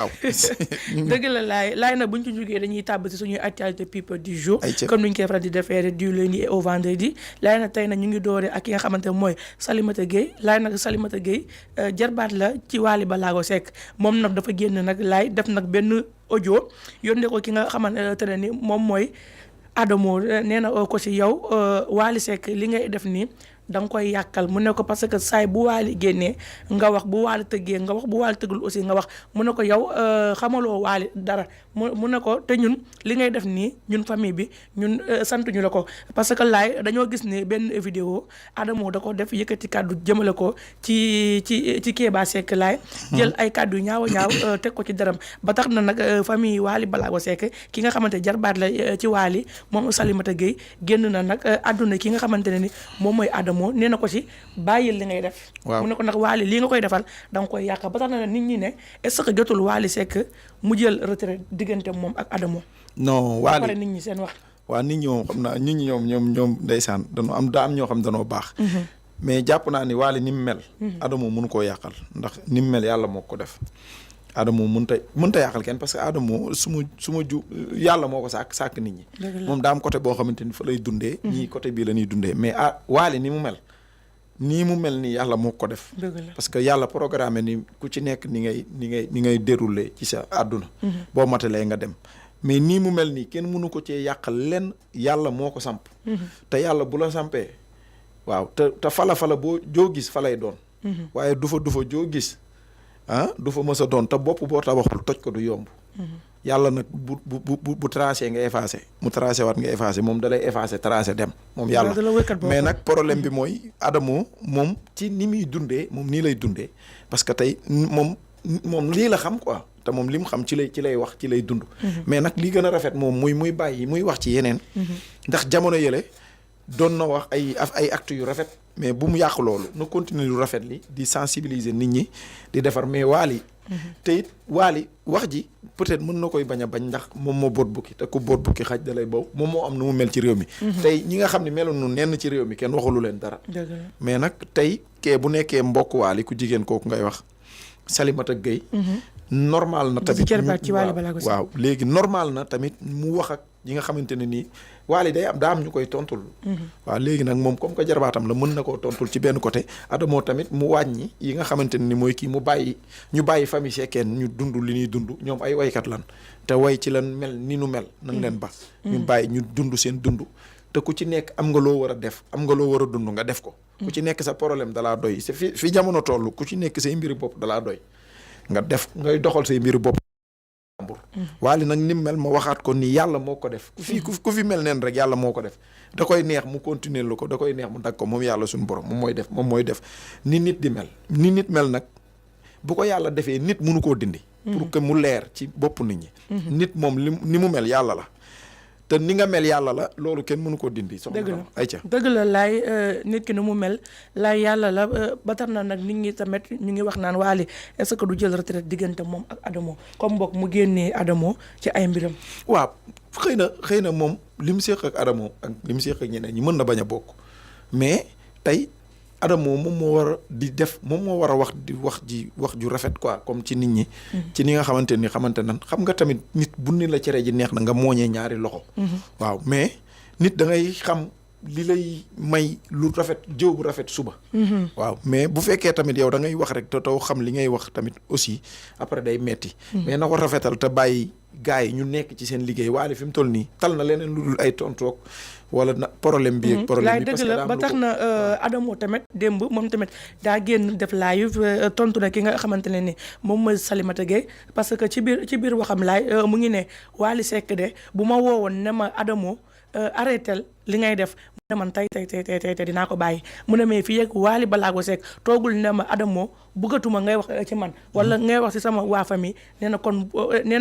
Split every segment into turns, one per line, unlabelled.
waaw.
dëgg la laay nag bu ñu ci jógee dañuy tàbb ci suñuy actualité people du jour
Ayca.
comme ni ñu koy faral di defee du lundi au vendredi laay nag tey nag ñu ngi dooree ak ki nga xamante ne mooy Salimata Gueye laay nag Salimata Gueye jarbaat la ci Wally Ballago Seck moom nag dafa génn nag laay def nag benn audio yónnee ko ki nga xamante ne ni moom mooy Adamo nee na ko ci yow Wally Seck li ngay def nii da nga koy yàqal mu ne ko parce que saay bu Wally génnee nga wax bu Wally tëggee nga wax bu Wally tëggul aussi nga wax mu ne ko yow xamaloo Wally dara mu ne ko te ñun li ngay def nii ñun famille bi ñun santuñu la ko parce que laay dañoo gis ne benn vidéo Adamo da ko def yëkkati kàddu jëmale ko ci Kéba Seck laay jël ay kàddu yu ñaaw a ñaaw teg ko ci daram ba tax na nag famille Wally Ballago Seck ki nga xamante jarbaat la ci Wally moom Salimata Gueye génn na nag àdduna ki nga xamante ne ni moom mooy Adamo nee na ko ci bàyyil li ngay def.
waaw
mu ne ko nag Wally lii nga koy defal da nga koy yàq ba tax na nit ñi ne est-ce que jotul Wally Seck mu jël retraite diggante moom ak Adamo.
non
ba pare
Wally
nit ñi seen wax.
waa nit ñi moom xam naa nit ñi ñoom ndeysaan daa am ñoo xam danoo baax. mais jàpp naa ni Wally ni mu mel. Adamo mënu koo yàqal ndax ni mu mel yàlla moo ko def. Adamo mënta yàqal kenn parce que Adamo su ma ju yàlla moo ko sàkk nit ñi. moom daa am côté boo xamante ni fa lay dundee. ñii côté bii la ñuy dundee mais Wally ni mu mel. nii mu mel ni yàlla moo ko def. parce que yàlla programme ni ku ci nekk ni ngay dérouler ci sa àdduna. boo matalee nga dem. mais nii mu mel nii kenn mënu ko cee yàqal lenn yàlla moo ko samp. te yàlla bu la sampee. waaw te fala boo joo gis fa lay doon. waaye du fa joo gis. du fa mës a doon te bopp boo tabaxul toj ko du yomb. yàlla nag bu tracé nga effacé mu tracé waat nga effacé moom da lay effacé tracé dem. moom yàlla mais nag problème bi mooy Adamo moom ci ni muy dundee moom nii lay dundee parce que tey moom lii la xam quoi te moom li mu xam ci lay wax ci lay dund. mais nag li gën a rafet moom muy bàyyi muy wax ci yeneen. ndax jamono yële doon na wax ay actes yu rafet. mais bu mu yàq loolu na continuer lu rafet li di sensibiliser nit ñi di defar mais Wally te it Wally wax ji peut-être mën na koy bañ a bañ ndax moom moo boot bukki te ku boot bukki xaj da lay bow moom moo am nu mu mel ci réew mi tey ñi nga xam ne meloon nu nenn ci réew mi kenn waxulu leen dara mais nag tey kee bu nekkee mbokk Wally ku jigéen kooku ngay wax Salimata Gueye normal na tamit waaw léegi normal na tamit mu wax ak yi nga xamante ne nii Wally daa am ñu koy tontul. waaw léegi nag moom comme que jarbaatam la mën na koo tontul ci benn côté Adamo tamit mu wàññi yi nga xamante ne ni mooy kii ñu bàyyi famille sekkeen ñu dund li ñuy dund ñoom ay waykat lan te way ci lan mel ni nu mel nan leen ba ñu bàyyi ñu dund seen dund te ku ci nekk am nga loo war a def am nga loo war a dund nga def ko ku ci nekk sa problème dalaa doy c'est fi jamono toll ku ci nekk say mbiri bopp dalaa doy nga def ngay doxal say mbiri bopp Wally nag ni mu mel ma waxaat ko ni yàlla moo ko def ku fi mel neen rek yàlla moo ko def da koy neex mu continuer lu ko da koy neex mu dag ko moom yàlla suñu borom moom mooy def ni nit di mel ni nit mel nag bu ko yàlla defee nit mënu koo dindi pour que mu leer ci bopp nit ñi nit moom ni mu mel yàlla la te ni nga mel yàlla la loolu kenn mënu koo dindi soxna ayca
dëgg la laay nit ki ni mu mel laay yàlla la ba tax na nag nit ñi tamit ñu ngi wax naan Wally est-ce que du jël retraite diggante moom ak Adamo comme mbokk mu génnee Adamo ci ay mbiram
waaw xëy na moom li mu séq ak Adamo ak li mu séq ak ñeneen ñi mën na bañ a bokk mais tey Adamo moom moo war a di def moom moo war a wax ju rafet quoi comme ci nit ñi. ci ni nga xamante nan xam nga tamit nit bu ni la cere ji neex na nga mooñee ñaari loxo. waaw mais nit da ngay xam li lay may lu rafet jëw bu rafet suba. waaw mais bu fekkee tamit yow da ngay wax rek te taw xam li ngay wax tamit aussi après day metti mais na ko rafetal te bàyyi gars yi ñu nekk ci seen liggéey Wally fi mu toll nii tal na leneen lu dul ay tontoog wala na problème bi ak problème bi parce que
ba tax na Adamo tamit démb moom tamit daa génn def live tontu na ki nga xamante ne ni moom mooy Salimata Gueye parce que ci biir waxam laay mu ngi ne Wally Seck de bu ma woowoon ne ma Adamo arrêtel li ngay def mu ne man tey dinaa ko bàyyi mu ne mais fii ak Wally Ballago Seck toogul ne ma Adamo bëggatuma ngay wax ci man wala ngay wax ci sama waa famille nee na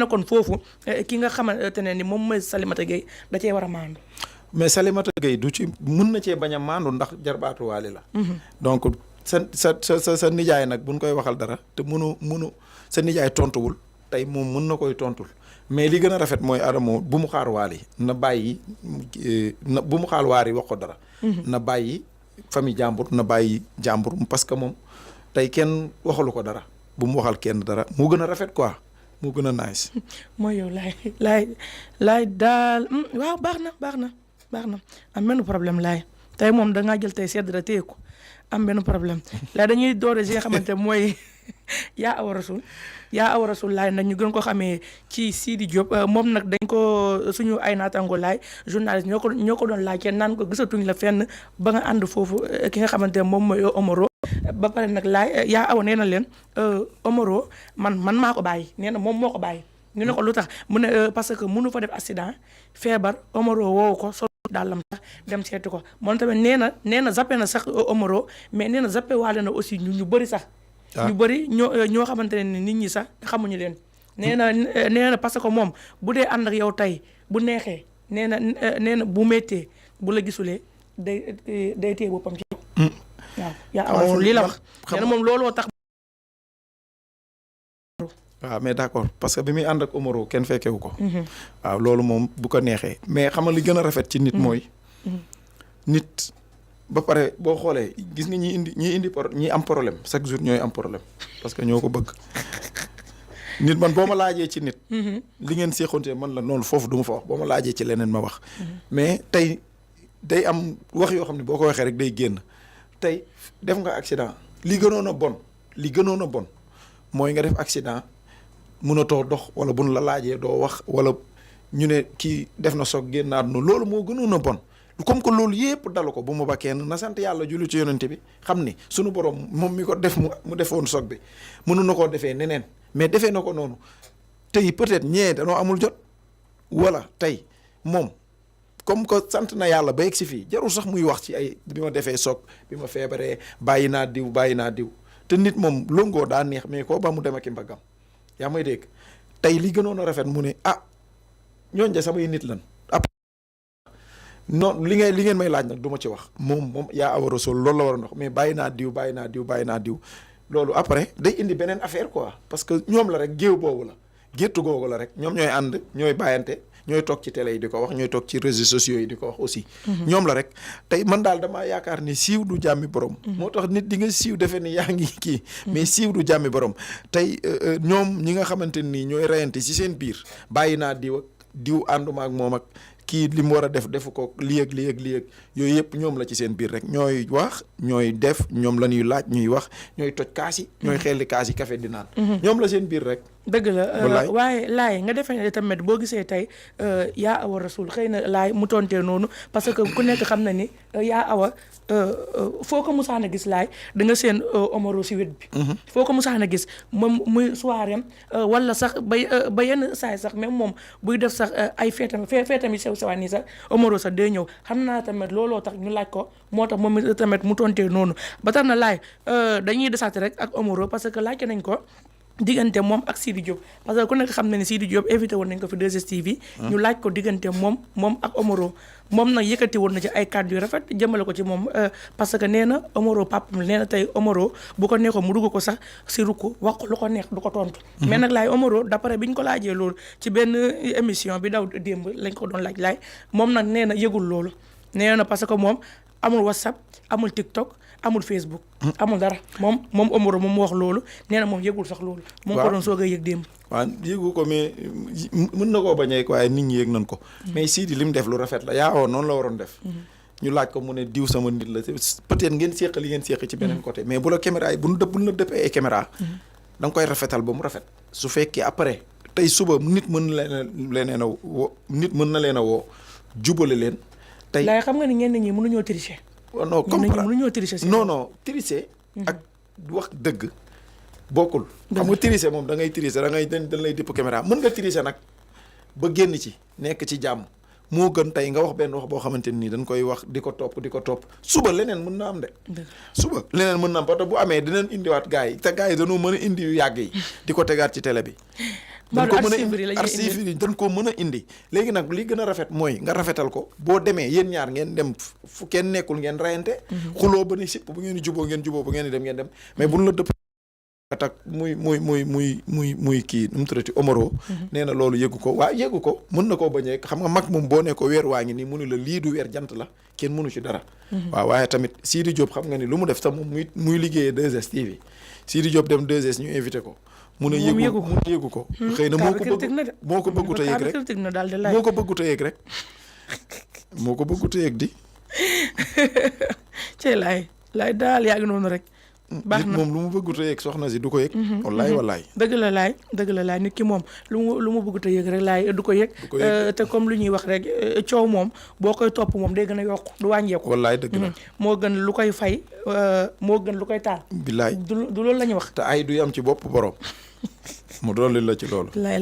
kon foofu ki nga xamante ne ni moom mooy Salimata Gueye da cee war a maandu
mais Salimata Gueye du ci mën na cee bañ a maandu ndax jarbaatu Wally la donc sa nijaay nag buñ koy waxal dara te mënu sa nijaay tontuwul tey moom mën na koy tontul mais li gën a rafet mooy Adamo bu mu xaar Wally na bàyyi bu mu xaar Wally wax ko dara na bàyyi famille jàmbur na bàyyi jàmbur parce que moom tey kenn waxalu ko dara bu mu waxal kenn dara moo gën a rafet quoi moo gën a nice.
mooy yow laay daal waaw baax na am benn problème laay tey moom da ngaa jël tey sedd da téye ko am benn problème laay dañuy doore si nga xamante mooy yaa awa rasul laay nag ñu gën ko xamee ci Sidi Diop moom nag dañ ko suñu ay naataango laay journaliste ñoo ko doon laajte naan ko gisatuñ la fenn ba nga ànd foofu ki nga xamante ne moom mooy Omaro ba pare nag laay yaa awa nee na leen Omaro man maa ko bàyyi nee na moom moo ko bàyyi ñu ne ko lu tax mu ne parce que mënu fa def accident feebar Omaro woowu ko sol dàllam sax dem seeti ko moom tamit nee na zappé na sax Omaro mais nee na zappé waale na aussi ñu bëri sax ñu bëri ñoo xamante ne nit ñi sax xamuñu leen nee na parce que moom bu dee ànd ak yow tey bu neexee nee na bu méttee bu la gisulee day téye boppam ci waaw yaa awa lii la wax nee na moom looloo tax
waaw mais d'accord parce que bi muy ànd ak Omaro kenn fekkewu ko waaw loolu moom bu ko neexee mais xam nga li gën a rafet ci nit mooy nit ba pare boo xoolee gis nga ñi am problème chaque jour ñooy am problème parce que ñoo ko bëgg nit man boo ma laajee ci nit li ngeen seexoonte man la noonu foofu du ma fa wax boo ma laajee ci leneen ma wax mais tey day am wax yoo xam ne boo ko waxee rek day génn tey def nga accident li gënoon a bon mooy nga def accident mënatoo dox wala buñ la laajee doo wax wala ñu ne kii def na soog génn àdduna loolu moo gënoon a bon comme que loolu yépp dalu ko bu mu ba kenn na sant yàlla julli ci yonente bi xam ni sunu borom moom mi ko def mu defoon soog bi mënu na koo defee neneen mais defee na ko noonu tey peut-être ñee danoo amul jot wala tey moom comme que sant na yàlla ba yegg si fii jarul sax muy wax ci ay bi ma defee soog bi ma feebaree bàyyi naa diw te nit moom longoo daa neex mais koo ba mu dem ak i mbaggam yaa may dégg tey li gënoon a rafet mu ne ñooñ ja samay nit lan non li ngeen may laaj nag du ma ci wax moom yaa awa rasul loolu la war a ndox mais bàyyi naa diw loolu après day indi beneen affaire quoi parce que ñoom la rek géew boobu la géttu googu la rek ñoom ñooy ànd ñooy bàyyante ñooy toog ci télé yi di ko wax ñooy toog ci réseaux sociaux yi di ko wax aussi ñoom la rek tey man daal damaa yaakaar ni siiw du jàmmi borom moo tax nit di nga siiw defe ni yaa ngi kii mais siiw du jàmmi borom tey ñoom ñi nga xamante nii ñooy reyante ci seen biir bàyyi naa diw ànduma ak moom ak kii li mu war a defu ko lii ak yooyu yëpp ñoom la ci seen biir rek ñooy wax ñooy def ñoom la ñuy laaj ñuy wax ñooy toj kaas yi ñooy xelli kaas yi café di naan ñoom la seen biir rek
dëgg la waaye laay nga defee ne tamit boo gisee tey yaa awa rasul xëy na laay mu tontee noonu parce que ku nekk xam na ni yaa awa foo ko musaan a gis laay da nga seen Omaro si wet bi foo ko musaan a gis moom muy soirée wala sax ba yenn saay sax même moom buy def sax ay feetam yi sew sewaan nii sax Omaro sax day ñëw xam naa tamit looloo tax ñu laaj ko moo tax moom tamit mu tontee noonu ba tax na laay dañuy desaati rek ak Omaro parce que laajte nañ ko diggante moom ak Sidi Diop parce que ku nekk xam na ne Sidi Diop invité woon nañ ko fi 2STV ñu laaj ko diggante moom ak Omaro moom nag yëkkati woon na ci ay kàddu yu rafet jëmale ko ci moom parce que nee na Omaro papam nee na tey Omaro bu ko neexoon mu dugg ko sax si rukk wax ko lu ko neex du ko tontu mais nag laay Omaro d'après bi ñu ko laajee loolu ci benn émission bi daw démb lañ ko doon laaj moom nag nee na yëgul loolu nee na parce que moom amul WhatsApp amul TikTok amul Facebook amul dara moom Omaro moom mu wax loolu nee na moom yëgul sax loolu moom ko doon soog a yëg démb
waaw yëgu ko mais mën na koo bañ a waaye nit ñi yëg nañ ko mais Sidi li mu def lu rafet la yaa noonu la waroon def ñu laaj ko mu ne diw sama nit la peut-être ngeen séq li ngeen séq ci beneen côté mais bu la caméra yi bu la dëppee ay caméra da nga koy rafetal ba mu rafet su fekkee après tey suba nit mën na leen a woo jubale leen tey
laay xam nga ni ñenn ñi mënuñoo tricher
non comprendre
mënuñoo tricher
non tricher ak wax dëgg bokkul xam nga tricher moom da ngay tricher dañ lay dëpp caméra mën nga tricher nag ba génn ci nekk ci jàmm moo gën tey nga wax benn wax boo xamante nii dañ koy wax di ko topp suba leneen mën na am de suba leneen mën na am parce que bu amee dinañ indiwaat gars yi te gars yi dañoo mën a indi yu yàgg yi di ko tegaat ci télé bi dañ ko mën a indi archive yi dañ ko mën a indi léegi nag li gën a rafet mooy nga rafetal ko boo demee yéen ñaar ngeen dem fu kenn nekkul ngeen rayante xuloo ba ni sipp bu ngeen di juboo bu ngeen di dem ngeen dem mais buñ la dëpp attaque muy kii nu mu tuddati Omaro nee na loolu yëgu ko waaw yëgu ko mën na koo bañee xam nga mag moom boo ne ko weer waa ngi nii mu ni la lii du weer jant la kenn mënu ci dara waaw waaye tamit Sidi Diop xam nga ni lu mu def sax moom muy liggéeyee 2STV Sidi Diop dem 2S ñu invité ko mu ne
moom
yëgu mu ne yëgu ko xëy na moo ko
critique na de
moo ko bëggut a yëg rek
critique na daal de laay
moo ko bëggut a yëg rek moo ko bëggut a yëg di
ci laay daal yaa ngi noonu rek baax
nit
na
moom lu mu bëggut a yëg soxna si du ko yëg wallaay
dëgg la laay nit ki moom lu mu bëggut a yëg rek laay du ko yëg te comme lu ñuy wax rek coow moom boo koy topp moom day gën a yokk du wàññeeku
wallaay dëgg la
moo gën lu koy fay moo gën lu koy taal
billaay
du loolu la ñuy wax
te ay du yam ci bopp borom mu dolli la ci loolu
laay